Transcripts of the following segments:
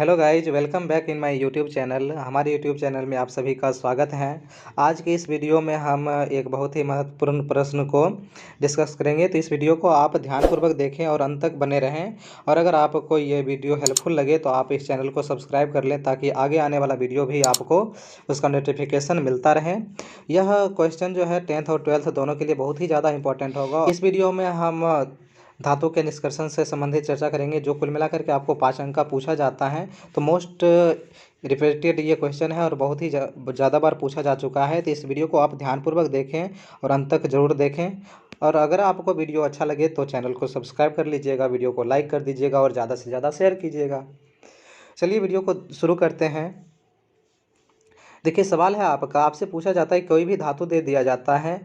Hello guys, welcome back in my YouTube channel. हमारे YouTube channel में आप सभी का स्वागत है। आज की इस वीडियो में हम एक बहुत ही महत्वपूर्ण प्रश्न को डिस्कस करेंगे। तो इस वीडियो को आप ध्यानपूर्वक देखें और अंत तक बने रहें। और अगर आपको ये वीडियो हेल्पफुल लगे तो आप इस चैनल को सब्सक्राइब कर लें, ताकि आगे आने वाला वीडियो भी आपको उसका नोटिफिकेशन मिलता रहे। यह क्वेश्चन जो है 10th और 12th दोनों के लिए बहुत ही ज़्यादा इंपॉर्टेंट होगा। इस वीडियो में हम धातु के निष्कर्षण से संबंधित चर्चा करेंगे, जो कुल मिलाकर के आपको 5 अंक का पूछा जाता है। तो मोस्ट रिपीटेड ये क्वेश्चन है और बहुत ही ज़्यादा बार पूछा जा चुका है। तो इस वीडियो को आप ध्यानपूर्वक देखें और अंत तक ज़रूर देखें। और अगर आपको वीडियो अच्छा लगे तो चैनल को सब्सक्राइब कर लीजिएगा, वीडियो को लाइक कर दीजिएगा और ज़्यादा से ज़्यादा शेयर कीजिएगा। चलिए वीडियो को शुरू करते हैं। देखिए, सवाल है आपका, आपसे पूछा जाता है कोई भी धातु दे दिया जाता है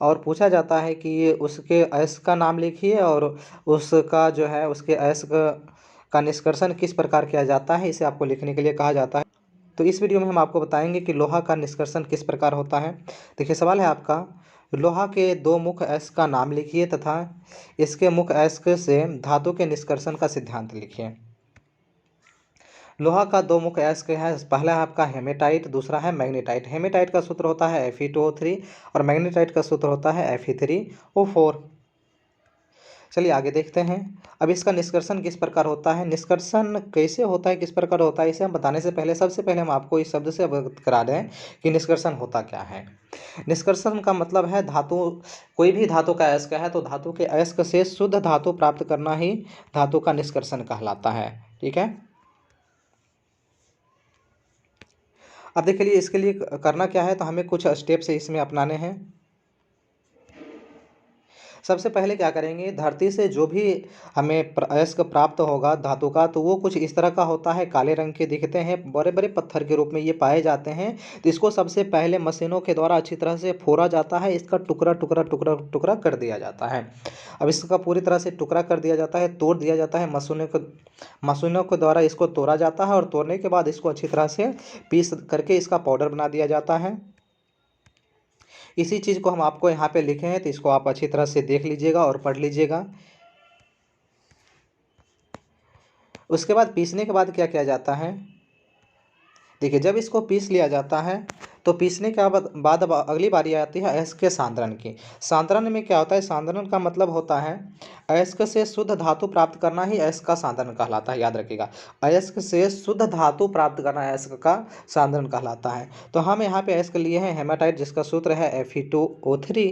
और पूछा जाता है कि उसके अयस्क का नाम लिखिए और उसका जो है उसके अयस्क का निष्कर्षण किस प्रकार किया जाता है, इसे आपको लिखने के लिए कहा जाता है। तो इस वीडियो में हम आपको बताएंगे कि लोहा का निष्कर्षण किस प्रकार होता है। देखिए, सवाल है आपका, लोहा के 2 मुख्य अयस्क का नाम लिखिए तथा इसके मुख्य अयस्क से धातु के निष्कर्षण का सिद्धांत लिखिए। लोहा का 2 मुख्य अयस्क है। पहला है आपका हेमेटाइट, दूसरा है मैग्नेटाइट। हेमेटाइट का सूत्र होता है Fe2O3 और मैग्नेटाइट का सूत्र होता है Fe3O4। चलिए आगे देखते हैं। अब इसका निष्कर्षण किस प्रकार होता है, निष्कर्षण कैसे होता है, किस प्रकार होता है, इसे हम बताने से पहले सबसे पहले हम आपको इस शब्द से अवगत करा दें कि निष्कर्षण होता क्या है। निष्कर्षण का मतलब है धातु, कोई भी धातु का अयस्क है तो धातु के अयस्क से शुद्ध धातु प्राप्त करना ही धातु का निष्कर्षण कहलाता है। ठीक है। अब देखिए, इसके लिए करना क्या है, तो हमें कुछ स्टेप्स इसमें अपनाने हैं। सबसे पहले क्या करेंगे, धरती से जो भी हमें अयस्क प्राप्त होगा धातु का, तो वो कुछ इस तरह का होता है, काले रंग के दिखते हैं, बड़े बड़े पत्थर के रूप में ये पाए जाते हैं। तो इसको सबसे पहले मशीनों के द्वारा अच्छी तरह से फोड़ा जाता है, इसका टुकड़ा टुकड़ा टुकड़ा टुकड़ा कर दिया जाता है। अब इसका पूरी तरह से टुकड़ा कर दिया जाता है, तोड़ दिया जाता है, मशीनों के द्वारा इसको तोड़ा जाता है और तोड़ने के बाद इसको अच्छी तरह से पीस करके इसका पाउडर बना दिया जाता है। इसी चीज़ को हम आपको यहाँ पे लिखे हैं, तो इसको आप अच्छी तरह से देख लीजिएगा और पढ़ लीजिएगा। उसके बाद पीसने के बाद क्या किया जाता है, देखिए, जब इसको पीस लिया जाता है तो पीसने के बाद अब अगली बारी आती है अयस्क के सांद्रण की। सांद्रण में क्या होता है, सांद्रण का मतलब होता है अयस्क से शुद्ध धातु प्राप्त करना ही अयस्क का सांद्रण कहलाता है। याद रखिएगा, अयस्क से शुद्ध धातु प्राप्त करना अयस्क का सांद्रण कहलाता है। तो हम यहाँ पे अयस्क लिए हैं हेमाटाइट, जिसका सूत्र है Fe2O3।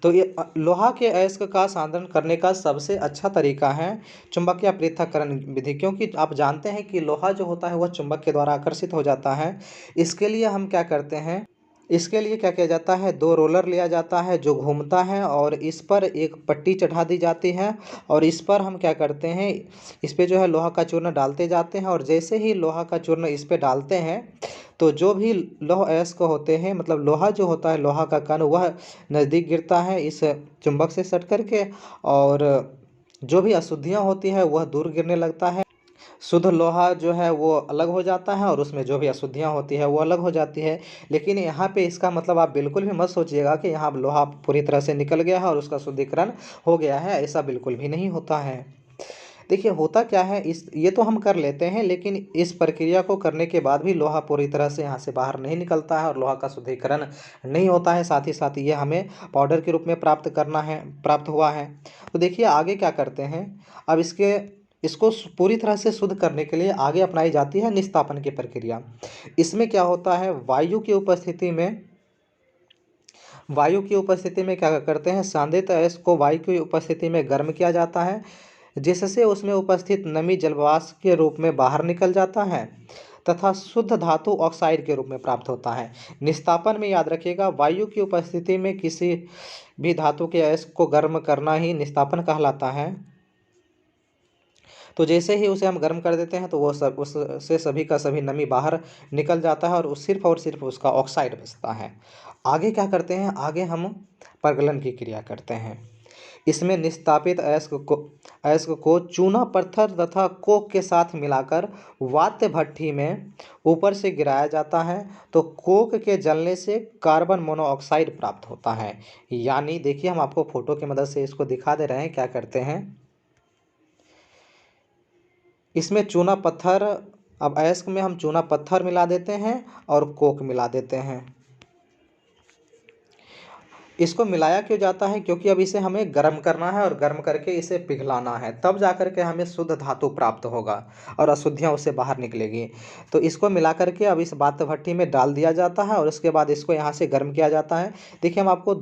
तो ये लोहा के अयस्क का सांद्रण करने का सबसे अच्छा तरीका है चुंबकीय पृथक्करण विधि, क्योंकि आप जानते हैं कि लोहा जो होता है वह चुंबक के द्वारा आकर्षित हो जाता है। इसके लिए हम क्या करते हैं, इसके लिए क्या किया जाता है, 2 रोलर लिया जाता है जो घूमता है और इस पर एक पट्टी चढ़ा दी जाती है और इस पर हम क्या करते हैं, इस पर जो है लोहा का चूर्ण डालते जाते हैं और जैसे ही लोहा का चूर्ण इस पर डालते हैं तो जो भी लौह अयस्क होते हैं, मतलब लोहा जो होता है, लोहा का कण, वह नज़दीक गिरता है इस चुंबक से सट करके और जो भी अशुद्धियाँ होती है वह दूर गिरने लगता है। शुद्ध लोहा जो है वो अलग हो जाता है और उसमें जो भी अशुद्धियाँ होती है वो अलग हो जाती है। लेकिन यहाँ पे इसका मतलब आप बिल्कुल भी मत सोचिएगा कि यहाँ लोहा पूरी तरह से निकल गया है और उसका शुद्धिकरण हो गया है, ऐसा बिल्कुल भी नहीं होता है। देखिए, होता क्या है, इस ये तो हम कर लेते हैं, लेकिन इस प्रक्रिया को करने के बाद भी लोहा पूरी तरह से यहाँ से बाहर नहीं निकलता है और लोहा का शुद्धिकरण नहीं होता है। साथ ही साथ ये हमें पाउडर के रूप में प्राप्त हुआ है। तो देखिए आगे क्या करते हैं। अब इसको पूरी तरह से शुद्ध करने के लिए आगे अपनाई जाती है निस्तापन की प्रक्रिया। इसमें क्या होता है, वायु की उपस्थिति में क्या करते हैं, सांद्रित अयस्क को वायु की उपस्थिति में गर्म किया जाता है, जिससे उसमें उपस्थित नमी जलवाष्प के रूप में बाहर निकल जाता है तथा शुद्ध धातु ऑक्साइड के रूप में प्राप्त होता है। निस्तापन में याद रखिएगा, वायु की उपस्थिति में किसी भी धातु के अयस्क को गर्म करना ही निस्तापन कहलाता है। तो जैसे ही उसे हम गर्म कर देते हैं तो वो सब उससे सभी का सभी नमी बाहर निकल जाता है और सिर्फ उसका ऑक्साइड बचता है। आगे क्या करते हैं, आगे हम परगलन की क्रिया करते हैं। इसमें निस्तापित अयस्क को चूना पत्थर तथा कोक के साथ मिलाकर वात्य भट्ठी में ऊपर से गिराया जाता है। तो कोक के जलने से कार्बन मोनोऑक्साइड प्राप्त होता है। यानी देखिए, हम आपको फोटो की मदद से इसको दिखा दे रहे हैं क्या करते हैं। इसमें चूना पत्थर, अब अयस्क में हम चूना पत्थर मिला देते हैं और कोक मिला देते हैं। इसको मिलाया क्यों जाता है? क्योंकि अब इसे हमें गर्म करना है और गर्म करके इसे पिघलाना है, तब जा कर के हमें शुद्ध धातु प्राप्त होगा और अशुद्धियाँ उससे बाहर निकलेगी। तो इसको मिला करके अब इस बात भट्टी में डाल दिया जाता है और उसके बाद इसको यहाँ से गर्म किया जाता है। देखिए, हम आपको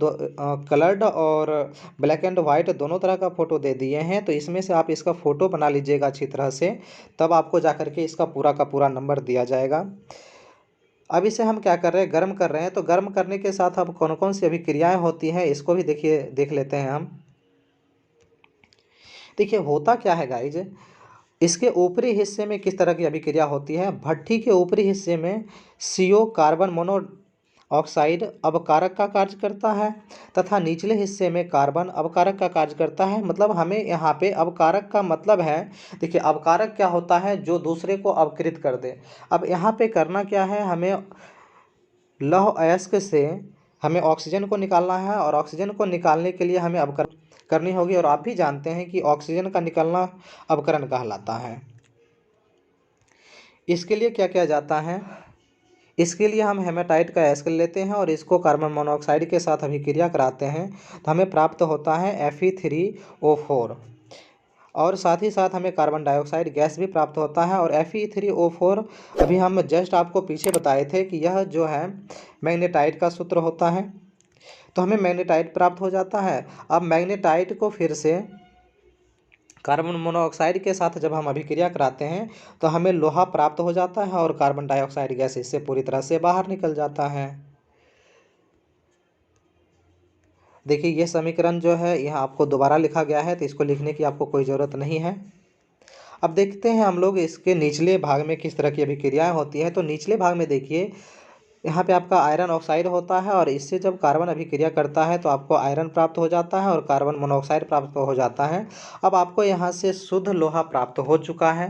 कलर्ड और ब्लैक एंड वाइट दोनों तरह का फ़ोटो दे दिए हैं, तो इसमें से आप इसका फ़ोटो बना लीजिएगा अच्छी तरह से, तब आपको जा कर के इसका पूरा का पूरा नंबर दिया जाएगा। अब इसे हम क्या कर रहे हैं, गर्म कर रहे हैं। तो गर्म करने के साथ अब कौन कौन सी अभिक्रियाएं होती हैं इसको भी देख लेते हैं हम। देखिए, होता क्या है गाइज, इसके ऊपरी हिस्से में किस तरह की अभिक्रिया होती है। भट्ठी के ऊपरी हिस्से में CO कार्बन मोनोऑक्साइड अवकारक का कार्य करता है तथा निचले हिस्से में कार्बन अवकारक का कार्य करता है। मतलब हमें यहाँ पे अवकारक का मतलब है, देखिए अवकारक क्या होता है, जो दूसरे को अवकृत कर दे। अब यहाँ पे करना क्या है, हमें लौह अयस्क से हमें ऑक्सीजन को निकालना है और ऑक्सीजन को निकालने के लिए हमें अवकरण करनी होगी। और आप भी जानते हैं कि ऑक्सीजन का निकलना अवकरण कहलाता है। इसके लिए क्या किया जाता है, इसके लिए हम हेमेटाइट का अयस्क लेते हैं और इसको कार्बन मोनोऑक्साइड के साथ अभिक्रिया कराते हैं, तो हमें प्राप्त होता है Fe3O4 और साथ ही साथ हमें कार्बन डाइऑक्साइड गैस भी प्राप्त होता है। और Fe3O4 अभी हम जस्ट आपको पीछे बताए थे कि यह जो है मैग्नेटाइट का सूत्र होता है, तो हमें मैग्नेटाइट प्राप्त हो जाता है। अब मैग्नेटाइट को फिर से कार्बन मोनोऑक्साइड के साथ जब हम अभिक्रिया कराते हैं तो हमें लोहा प्राप्त हो जाता है और कार्बन डाइऑक्साइड गैस इससे पूरी तरह से बाहर निकल जाता है। देखिए, ये समीकरण जो है यहाँ आपको दोबारा लिखा गया है, तो इसको लिखने की आपको कोई ज़रूरत नहीं है। अब देखते हैं हम लोग इसके निचले भाग में किस तरह की अभिक्रियाएं होती हैं। तो निचले भाग में देखिए, यहाँ पे आपका आयरन ऑक्साइड होता है और इससे जब कार्बन अभिक्रिया करता है तो आपको आयरन प्राप्त हो जाता है और कार्बन मोनोऑक्साइड प्राप्त हो जाता है। अब आपको यहाँ से शुद्ध लोहा प्राप्त हो चुका है,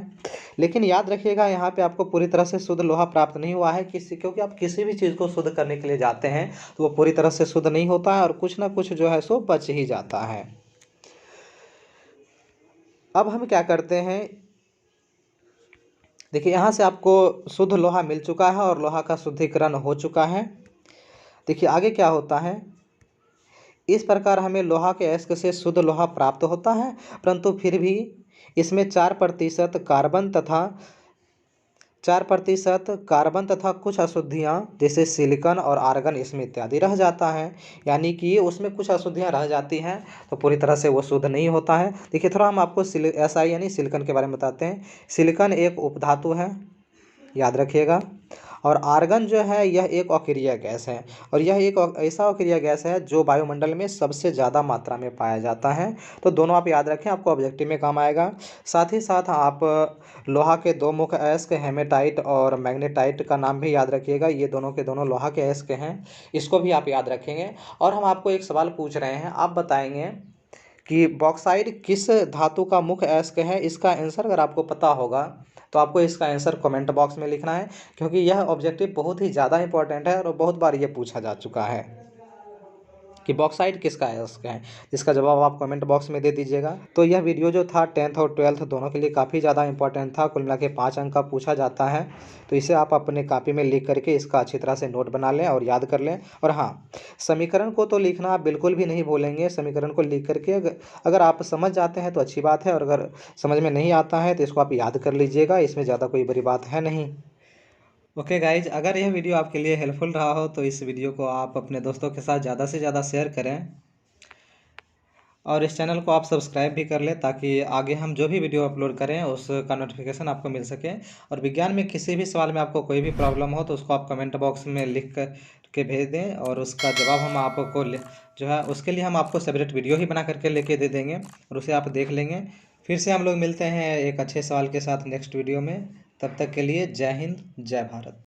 लेकिन याद रखिएगा यहाँ पे आपको पूरी तरह से शुद्ध लोहा प्राप्त नहीं हुआ है, क्योंकि आप किसी भी चीज़ को शुद्ध करने के लिए जाते हैं तो वो पूरी तरह से शुद्ध नहीं होता है और कुछ ना कुछ जो है सो बच ही जाता है। अब हम क्या करते हैं, देखिए यहाँ से आपको शुद्ध लोहा मिल चुका है और लोहा का शुद्धिकरण हो चुका है। देखिए आगे क्या होता है, इस प्रकार हमें लोहा के अयस्क से शुद्ध लोहा प्राप्त होता है, परंतु फिर भी इसमें 4% कार्बन तथा कुछ अशुद्धियाँ जैसे सिलिकॉन और आर्गन इसमें इत्यादि रह जाता है। यानी कि उसमें कुछ अशुद्धियाँ रह जाती हैं, तो पूरी तरह से वो शुद्ध नहीं होता है। देखिए, थोड़ा हम आपको SI यानी सिलिकॉन के बारे में बताते हैं। सिलिकॉन एक उपधातु है, याद रखिएगा, और आर्गन जो है यह एक अक्रिय गैस है और यह एक ऐसा अक्रिय गैस है जो वायुमंडल में सबसे ज़्यादा मात्रा में पाया जाता है। तो दोनों आप याद रखें, आपको ऑब्जेक्टिव में काम आएगा। साथ ही साथ आप लोहा के दो मुख्य अयस्क हेमेटाइट और मैग्नेटाइट का नाम भी याद रखिएगा, ये दोनों के दोनों लोहा के अयस्क हैं, इसको भी आप याद रखेंगे। और हम आपको एक सवाल पूछ रहे हैं, आप बताएंगे कि बॉक्साइट किस धातु का मुख्य अयस्क है। इसका आंसर अगर आपको पता होगा तो आपको इसका आंसर कमेंट बॉक्स में लिखना है, क्योंकि यह ऑब्जेक्टिव बहुत ही ज़्यादा इंपॉर्टेंट है और बहुत बार ये पूछा जा चुका है कि बॉक्साइट किसका अयस्क है। इसका जवाब आप कमेंट बॉक्स में दे दीजिएगा। तो यह वीडियो जो था 10th और 12th दोनों के लिए काफ़ी ज़्यादा इंपॉर्टेंट था। कुल मिला के 5 अंक का पूछा जाता है, तो इसे आप अपने कॉपी में लिख करके इसका अच्छी तरह से नोट बना लें और याद कर लें। और हाँ, समीकरण को तो लिखना आप बिल्कुल भी नहीं भूलेंगे। समीकरण को लिख करके अगर आप समझ जाते हैं तो अच्छी बात है, और अगर समझ में नहीं आता है तो इसको आप याद कर लीजिएगा, इसमें ज़्यादा कोई बड़ी बात है नहीं। ओके गाइज, अगर यह वीडियो आपके लिए हेल्पफुल रहा हो तो इस वीडियो को आप अपने दोस्तों के साथ ज़्यादा से ज़्यादा शेयर करें और इस चैनल को आप सब्सक्राइब भी कर लें, ताकि आगे हम जो भी वीडियो अपलोड करें उसका नोटिफिकेशन आपको मिल सके। और विज्ञान में किसी भी सवाल में आपको कोई भी प्रॉब्लम हो तो उसको आप कमेंट बॉक्स में लिख कर के भेज दें और उसका जवाब हम आपको जो है उसके लिए हम आपको सेपरेट वीडियो ही बना करके लेके दे देंगे और उसे आप देख लेंगे। फिर से हम लोग मिलते हैं एक अच्छे सवाल के साथ नेक्स्ट वीडियो में। तब तक के लिए जय हिंद, जय भारत।